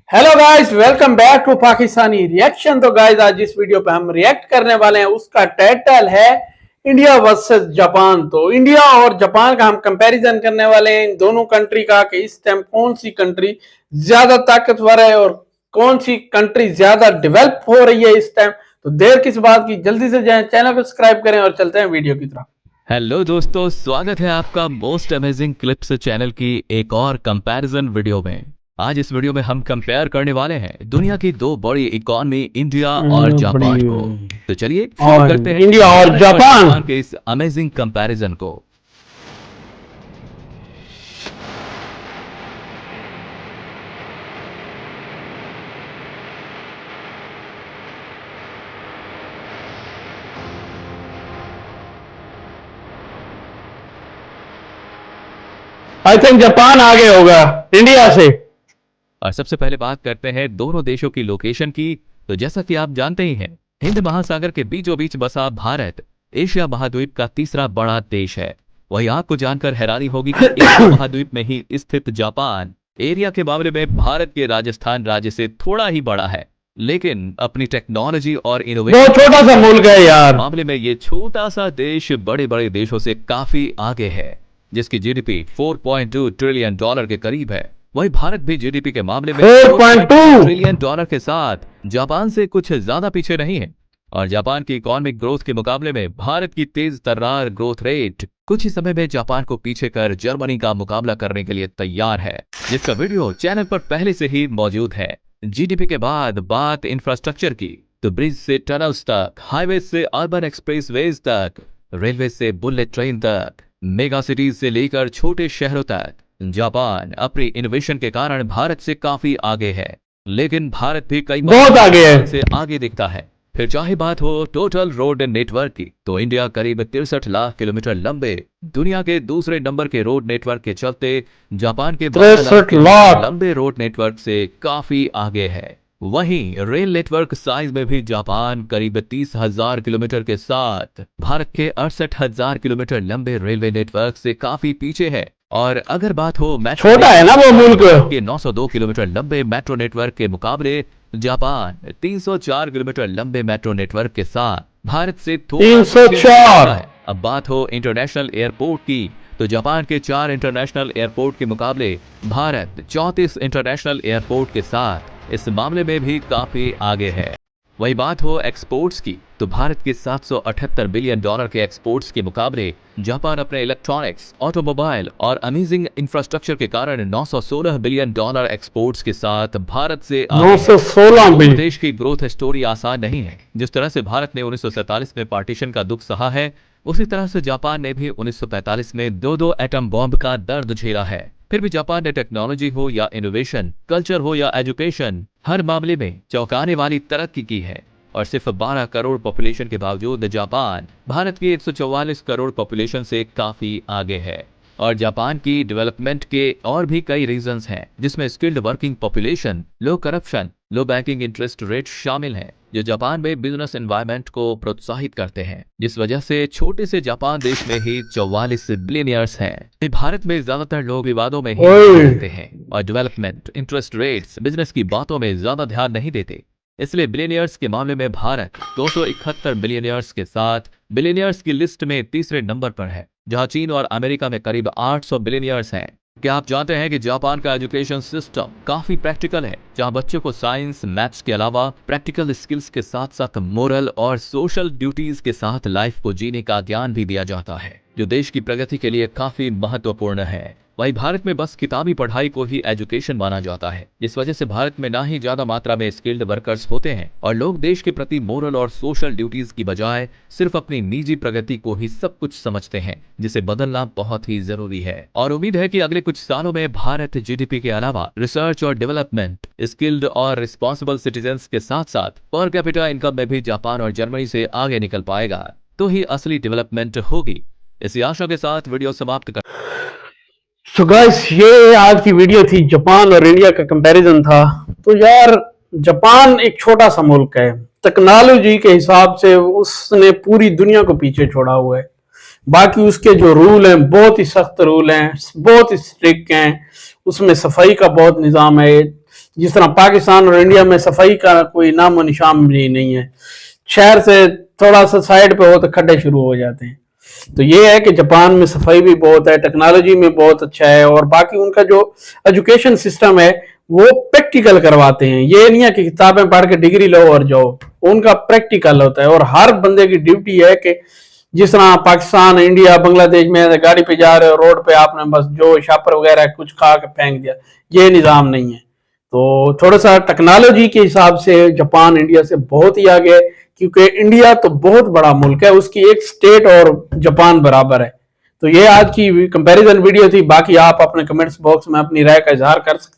Hello guys, welcome back to Pakistani reaction. तो guys, आज जिस वीडियो पे हम रिएक्ट करने वाले हैं उसका टाइटल है इंडिया वर्सेस जापान। तो इंडिया और जापान का हम कंपैरिजन करने वाले हैं, इन दोनों कंट्री का, कि इस टाइम कौन सी कंट्री ज्यादा ताकतवर है और कौन सी कंट्री ज्यादा डेवलप हो रही है इस टाइम। तो देर किस बात की, जल्दी से जाएं, चैनल को सब्सक्राइब करें और चलते हैं वीडियो की तरफ। हेलो दोस्तों, स्वागत है आपका मोस्ट अमेजिंग क्लिप्स चैनल की एक और कंपैरिजन वीडियो में। आज इस वीडियो में हम कंपेयर करने वाले हैं दुनिया की दो बड़ी इकोनॉमी इंडिया और जापान को। तो चलिए शुरू करते हैं इंडिया और जापान के इस अमेजिंग कंपैरिजन को। आई थिंक जापान आगे होगा इंडिया से। और सबसे पहले बात करते हैं दोनों देशों की लोकेशन की। तो जैसा कि आप जानते ही हैं, हिंद महासागर के बीचों बीच बसा भारत एशिया महाद्वीप का तीसरा बड़ा देश है। वही आपको जानकर हैरानी होगी कि एशिया महाद्वीप में ही स्थित जापान एरिया के मामले में भारत के राजस्थान राज्य से थोड़ा ही बड़ा है, लेकिन अपनी टेक्नोलॉजी और इनोवेशन छोटा सा मुल्क है यार। मामले में ये छोटा सा देश बड़े बड़े देशों से काफी आगे है, जिसकी जीडीपी 4.2 ट्रिलियन डॉलर के करीब है। वही भारत भी जीडीपी के मामले में 4.2 ट्रिलियन डॉलर के साथ जापान से कुछ ज्यादा पीछे नहीं है। और जापान की इकोनॉमिक ग्रोथ के मुकाबले में भारत की तेज तर्रार ग्रोथ रेट कुछ ही समय में जापान को पीछे कर जर्मनी का मुकाबला करने के लिए तैयार है, जिसका वीडियो चैनल पर पहले से ही मौजूद है। जीडीपी के बाद बात इंफ्रास्ट्रक्चर की, तो ब्रिज से टनल्स तक, हाईवे से अर्बन एक्सप्रेसवेज तक, रेलवे से बुलेट ट्रेन तक, मेगा सिटीज से लेकर छोटे शहरों तक, जापान अपनी इनोवेशन के कारण भारत से काफी आगे है। लेकिन भारत भी कई बहुत आगे है से आगे दिखता है। फिर चाहे बात हो टोटल रोड नेटवर्क की, तो इंडिया करीब 63 लाख किलोमीटर लंबे दुनिया के दूसरे नंबर के रोड नेटवर्क के चलते जापान के 63 लाख लंबे रोड नेटवर्क से काफी आगे है। वहीं रेल नेटवर्क साइज में भी जापान करीब 30,000 किलोमीटर के साथ भारत के 68,000 किलोमीटर लंबे रेलवे नेटवर्क से काफी पीछे है। और अगर बात हो मेट्रो, छोटा है ना वो मुल्क के 902 किलोमीटर लंबे मेट्रो नेटवर्क के मुकाबले जापान 304 किलोमीटर लंबे मेट्रो नेटवर्क के साथ भारत से 304 है। अब बात हो इंटरनेशनल एयरपोर्ट की, तो जापान के 4 इंटरनेशनल एयरपोर्ट के मुकाबले भारत 34 इंटरनेशनल एयरपोर्ट के साथ इस मामले में भी काफी आगे है। वही बात हो एक्सपोर्ट्स की, तो भारत के 778 बिलियन डॉलर के एक्सपोर्ट्स के मुकाबले जापान अपने इलेक्ट्रॉनिक्स, ऑटोमोबाइल और अमेजिंग इंफ्रास्ट्रक्चर के कारण 916 बिलियन डॉलर एक्सपोर्ट्स के साथ भारत से 916 बिलियन। देश की ग्रोथ स्टोरी आसान नहीं है। जिस तरह से भारत ने 1947 में पार्टीशन का दुख सहा है, उसी तरह से जापान ने भी 1945 में दो एटम बॉम्ब का दर्द झेला है। फिर भी जापान ने टेक्नोलॉजी हो या इनोवेशन, कल्चर हो या एजुकेशन, हर मामले में चौंकाने वाली तरक्की की है। और सिर्फ 12 करोड़ पॉपुलेशन के बावजूद जापान भारत की 144 करोड़ पॉपुलेशन से काफी आगे है। और जापान की डेवलपमेंट के और भी कई रीजंस हैं, जिसमें स्किल्ड वर्किंग पॉपुलेशन, लो करप्शन, लो बैंकिंग इंटरेस्ट रेट शामिल हैं, जो जापान में बिजनेस एनवायरनमेंट को प्रोत्साहित करते हैं, जिस वजह से छोटे से जापान देश में ही 44 बिलियनियर्स हैं। भारत में ज्यादातर लोग विवादों में ही रहते हैं और डेवलपमेंट, इंटरेस्ट रेट्स, बिजनेस की बातों में ज्यादा ध्यान नहीं देते। इसलिए बिलियनियर्स के मामले में भारत 271 बिलियनियर्स के साथ बिलियनियर्स की लिस्ट में तीसरे नंबर पर है, जहां चीन और अमेरिका में करीब 800 बिलियनियर्स हैं। क्या आप जानते हैं कि जापान का एजुकेशन सिस्टम काफी प्रैक्टिकल है, जहां बच्चों को साइंस, मैथ्स के अलावा प्रैक्टिकल स्किल्स के साथ साथ मोरल और सोशल ड्यूटीज के साथ लाइफ को जीने का ज्ञान भी दिया जाता है, जो देश की प्रगति के लिए काफी महत्वपूर्ण है। वहीं भारत में बस किताबी पढ़ाई को ही एजुकेशन माना जाता है, जिस वजह से भारत में ना ही ज्यादा मात्रा में स्किल्ड वर्कर्स होते हैं और लोग देश के प्रति मोरल और सोशल ड्यूटीज की बजाय सिर्फ अपनी निजी प्रगति को ही सब कुछ समझते हैं, जिसे बदलना बहुत ही जरूरी है। और उम्मीद है कि अगले कुछ सालों में भारत जीडीपी के अलावा रिसर्च और डेवलपमेंट, स्किल्ड और रिस्पॉन्सिबल सिटीजन्स के साथ साथ पर कैपिटा इनकम में भी जापान और जर्मनी से आगे निकल पाएगा, तो ही असली डेवलपमेंट होगी। इसी आशा के साथ वीडियो समाप्त कर। सो गाइस, ये आज की वीडियो थी, जापान और इंडिया का कंपैरिजन था। तो यार, जापान एक छोटा सा मुल्क है, टेक्नोलॉजी के हिसाब से उसने पूरी दुनिया को पीछे छोड़ा हुआ है। बाकी उसके जो रूल हैं बहुत ही सख्त रूल हैं, बहुत ही स्ट्रिक्ट हैं। उसमें सफाई का बहुत निजाम है, जिस तरह पाकिस्तान और इंडिया में सफाई का कोई नामो निशान भी नहीं है, शहर से थोड़ा सा साइड पे हो तो खड्डे शुरू हो जाते हैं। तो ये है कि जापान में सफाई भी बहुत है, टेक्नोलॉजी में बहुत अच्छा है, और बाकी उनका जो एजुकेशन सिस्टम है वो प्रैक्टिकल करवाते हैं। ये नहीं है कि किताबें पढ़ के डिग्री लो और जाओ, उनका प्रैक्टिकल होता है। और हर बंदे की ड्यूटी है कि जिस तरह पाकिस्तान, इंडिया, बांग्लादेश में गाड़ी पे जा रहे हो, रोड पे आपने बस जो शापर वगैरह कुछ खा के फेंक दिया, ये निज़ाम नहीं है। तो थोड़ा सा टेक्नोलॉजी के हिसाब से जापान इंडिया से बहुत ही आगे है, क्योंकि इंडिया तो बहुत बड़ा मुल्क है, उसकी एक स्टेट और जापान बराबर है। तो ये आज की कंपैरिजन वीडियो थी। बाकी आप अपने कमेंट्स बॉक्स में अपनी राय का इजहार कर सकते हैं।